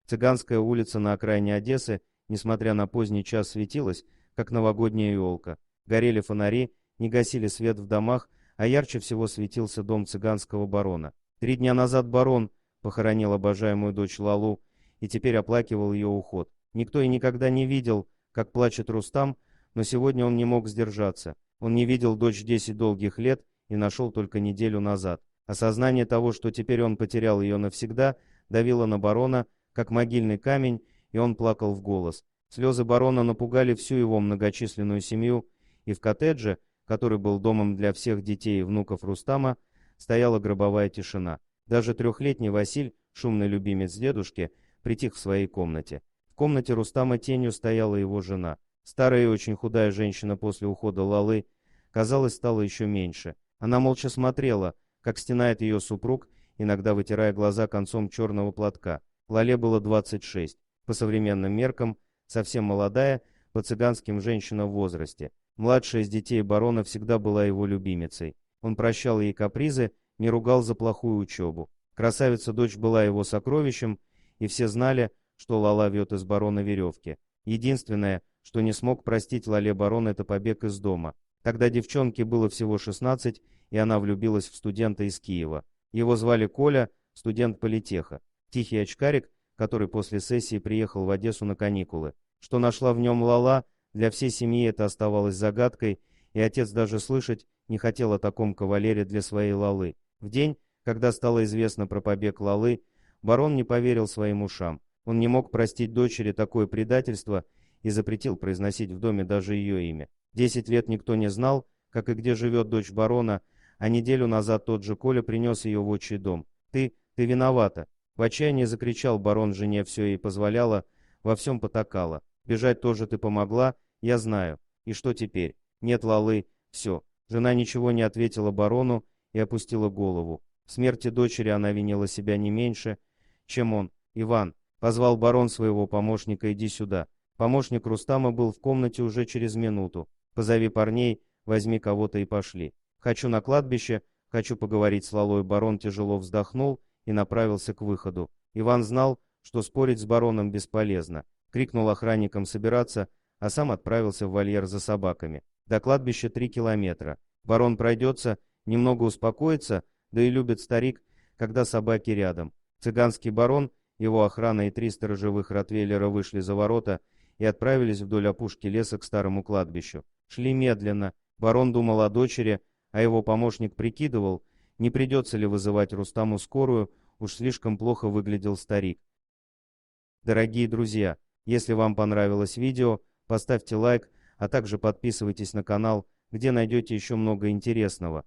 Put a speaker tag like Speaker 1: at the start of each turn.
Speaker 1: Цыганская улица на окраине Одессы, несмотря на поздний час, светилась, как новогодняя елка. Горели фонари, не гасили свет в домах, а ярче всего светился дом цыганского барона. 3 дня назад барон похоронил обожаемую дочь Лалу и теперь оплакивал ее уход. Никто и никогда не видел, как плачет Рустам, но сегодня он не мог сдержаться. Он не видел дочь 10 долгих лет и нашел только неделю назад. Осознание того, что теперь он потерял ее навсегда, давило на барона, как могильный камень, и он плакал в голос. Слезы барона напугали всю его многочисленную семью, и в коттедже, который был домом для всех детей и внуков Рустама, стояла гробовая тишина. Даже 3-летний Василь, шумный любимец дедушки, притих в своей комнате. В комнате Рустама тенью стояла его жена. Старая и очень худая женщина после ухода Лалы, казалось, стала еще меньше. Она молча смотрела, как стенает ее супруг, иногда вытирая глаза концом черного платка. Лале было 26. По современным меркам, совсем молодая, по цыганским женщина в возрасте. Младшая из детей барона всегда была его любимицей. Он прощал ей капризы, не ругал за плохую учебу. Красавица-дочь была его сокровищем, и все знали, что Лала вьет из барона веревки. Единственное, что не смог простить Лале барон, это побег из дома. Тогда девчонке было всего 16, и она влюбилась в студента из Киева. Его звали Коля, студент политеха. Тихий очкарик, который после сессии приехал в Одессу на каникулы. Что нашла в нем Лала, для всей семьи это оставалось загадкой, и отец даже слышать не хотел о таком кавалере для своей Лалы. В день, когда стало известно про побег Лалы, барон не поверил своим ушам. Он не мог простить дочери такое предательство и запретил произносить в доме даже ее имя. 10 лет никто не знал, как и где живет дочь барона, а неделю назад тот же Коля принес ее в отчий дом. Ты виновата!» В отчаянии закричал барон жене, все ей позволяла, во всем потакала. «Бежать тоже ты помогла, я знаю. И что теперь? Нет Лалы, все». Жена ничего не ответила барону и опустила голову. В смерти дочери она винила себя не меньше, чем он. «Иван», — позвал барон своего помощника, — «иди сюда». Помощник Рустама был в комнате уже через минуту. «Позови парней, возьми кого-то и пошли. Хочу на кладбище, хочу поговорить с Лалой». Барон тяжело вздохнул и направился к выходу. Иван знал, что спорить с бароном бесполезно. Крикнул охранникам собираться, а сам отправился в вольер за собаками. До кладбища 3 километра. Барон пройдется, немного успокоится, да и любит старик, когда собаки рядом. Цыганский барон, его охрана и 3 сторожевых ротвейлера вышли за ворота и отправились вдоль опушки леса к старому кладбищу. Шли медленно. Барон думал о дочери, а его помощник прикидывал, не придется ли вызывать Рустаму скорую, уж слишком плохо выглядел старик. Дорогие друзья, если вам понравилось видео, поставьте лайк, а также подписывайтесь на канал, где найдете еще много интересного.